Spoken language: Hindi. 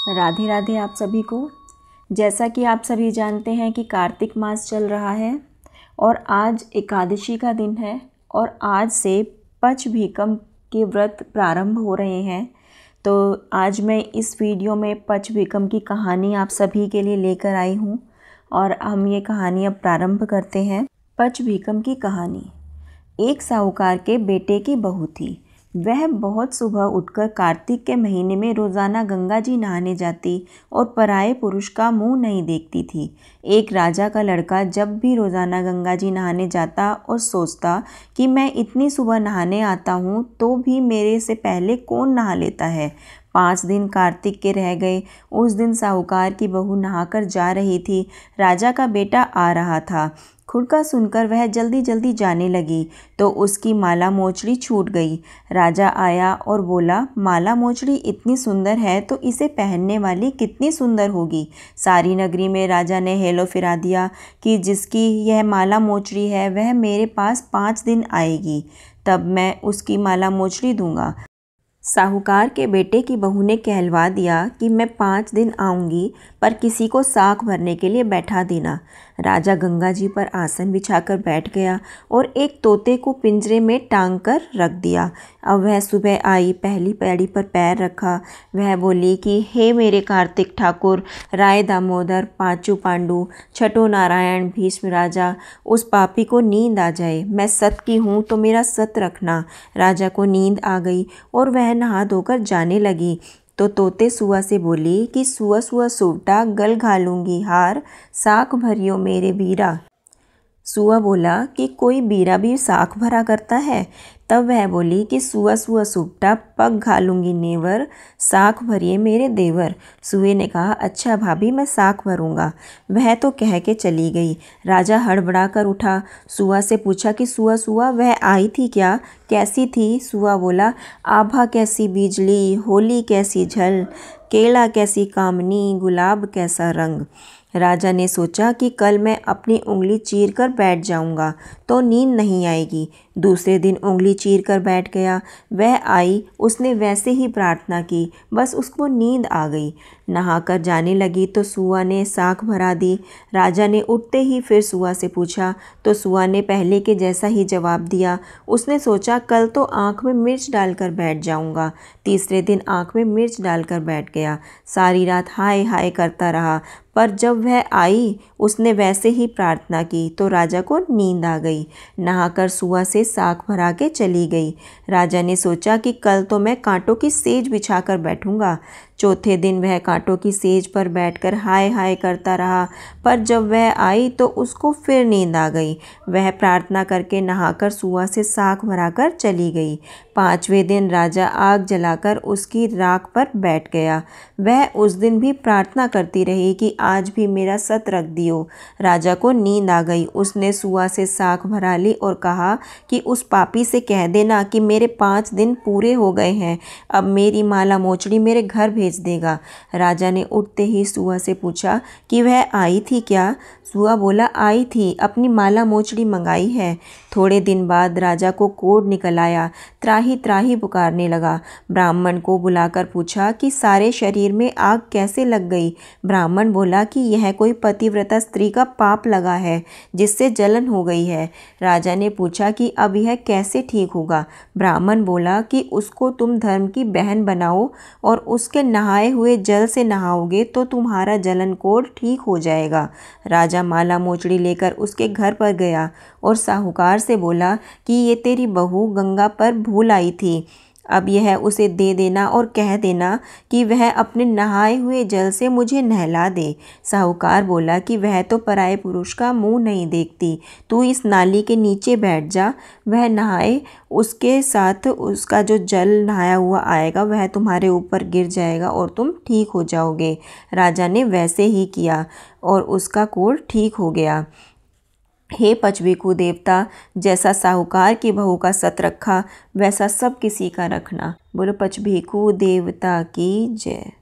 राधे राधे आप सभी को। जैसा कि आप सभी जानते हैं कि कार्तिक मास चल रहा है और आज एकादशी का दिन है और आज से पचभीकम के व्रत प्रारंभ हो रहे हैं। तो आज मैं इस वीडियो में पचभीकम की कहानी आप सभी के लिए लेकर आई हूँ और हम ये कहानी अब प्रारंभ करते हैं। पचभीकम की कहानी। एक साहूकार के बेटे की बहू थी। वह बहुत सुबह उठकर कार्तिक के महीने में रोज़ाना गंगा जी नहाने जाती और पराये पुरुष का मुंह नहीं देखती थी। एक राजा का लड़का जब भी रोज़ाना गंगा जी नहाने जाता और सोचता कि मैं इतनी सुबह नहाने आता हूँ तो भी मेरे से पहले कौन नहा लेता है। 5 दिन कार्तिक के रह गए। उस दिन साहूकार की बहू नहाकर जा रही थी। राजा का बेटा आ रहा था। खुड़का सुनकर वह जल्दी जल्दी जाने लगी तो उसकी माला मोचड़ी छूट गई। राजा आया और बोला, माला मोचड़ी इतनी सुंदर है तो इसे पहनने वाली कितनी सुंदर होगी। सारी नगरी में राजा ने हेलो फिरा दिया कि जिसकी यह माला मोचड़ी है वह मेरे पास 5 दिन आएगी, तब मैं उसकी माला मोचड़ी दूंगा। साहूकार के बेटे की बहू ने कहलवा दिया कि मैं 5 दिन आऊँगी, पर किसी को साख भरने के लिए बैठा देना। राजा गंगा जी पर आसन बिछाकर बैठ गया और एक तोते को पिंजरे में टांग कर रख दिया। अब वह सुबह आई, पहली पैड़ी पर पैर रखा। वह बोली कि हे मेरे कार्तिक ठाकुर, राय दामोदर, पांचू पांडु, छठो नारायण, भीष्म राजा, उस पापी को नींद आ जाए। मैं सत की हूँ तो मेरा सत रखना। राजा को नींद आ गई और वह नहा धोकर जाने लगी तो तोते सुआ से बोली कि सुआ सुआ सुवटा, गल घालूंगी हार, साख भरियो मेरे बीरा। सुआ बोला कि कोई बीरा भी साख भरा करता है। तब वह बोली कि सुआ सुआ सुवटा, पग घालूंगी नेवर, साख भरिए मेरे देवर। सुए ने कहा, अच्छा भाभी, मैं साख भरूंगा। वह तो कह के चली गई। राजा हड़बड़ा कर उठा। सुआ से पूछा कि सुआ सुआ वह आई थी क्या, कैसी थी? सुआ बोला, आभा कैसी बिजली, होली कैसी झल, केला कैसी कामनी, गुलाब कैसा रंग। राजा ने सोचा कि कल मैं अपनी उंगली चीर कर बैठ जाऊंगा तो नींद नहीं आएगी। दूसरे दिन उंगली चीर कर बैठ गया। वह आई, उसने वैसे ही प्रार्थना की, बस उसको नींद आ गई। नहाकर जाने लगी तो सुआ ने साख भरा दी। राजा ने उठते ही फिर सुआ से पूछा तो सुआ ने पहले के जैसा ही जवाब दिया। उसने सोचा कल तो आँख में मिर्च डालकर बैठ जाऊंगा। तीसरे दिन आँख में मिर्च डालकर बैठ गया। सारी रात हाय हाय करता रहा, पर जब वह आई उसने वैसे ही प्रार्थना की तो राजा को नींद आ गई। नहाकर सुआ से साख भरा के चली गई। राजा ने सोचा कि कल तो मैं कांटों की सेज बिछाकर बैठूंगा। चौथे दिन वह कांटों की सेज पर बैठकर हाय हाय करता रहा, पर जब वह आई तो उसको फिर नींद आ गई। वह प्रार्थना करके नहाकर सुआ से साख भराकर चली गई। 5वें दिन राजा आग जलाकर उसकी राख पर बैठ गया। वह उस दिन भी प्रार्थना करती रही कि आज भी मेरा सत रख दियो। राजा को नींद आ गई। उसने सुआ से साख भरा ली और कहा कि उस पापी से कह देना कि मेरे 5 दिन पूरे हो गए हैं, अब मेरी माला मोचड़ी मेरे घर भेज देगा। राजा ने उठते ही सुआ से पूछा कि वह आई थी क्या? सुआ बोला, आई थी, अपनी माला मोचड़ी मंगाई है। थोड़े दिन बाद राजा को कोढ़ निकल आया। त्राही त्राही पुकारने लगा। ब्राह्मण को बुलाकर पूछा कि सारे शरीर में आग कैसे लग गई? ब्राह्मण बोला कि यह कोई पतिव्रता स्त्री का पाप लगा है जिससे जलन हो गई है। राजा ने पूछा कि अब यह कैसे ठीक होगा? ब्राह्मण बोला कि उसको तुम धर्म की बहन बनाओ और उसके नहाए हुए जल से नहाओगे तो तुम्हारा जलन कोढ़ ठीक हो जाएगा। राजा माला मोचड़ी लेकर उसके घर पर गया और साहूकार से बोला कि ये तेरी बहू गंगा पर भूल आई थी, अब यह उसे दे देना और कह देना कि वह अपने नहाए हुए जल से मुझे नहला दे। साहूकार बोला कि वह तो पराये पुरुष का मुंह नहीं देखती, तू इस नाली के नीचे बैठ जा, वह नहाए, उसके साथ उसका जो जल नहाया हुआ आएगा वह तुम्हारे ऊपर गिर जाएगा और तुम ठीक हो जाओगे। राजा ने वैसे ही किया और उसका कोढ़ ठीक हो गया। हे पचभीकु देवता, जैसा साहूकार की बहू का सत रखा वैसा सब किसी का रखना। बोलो पचभीकु देवता की जय।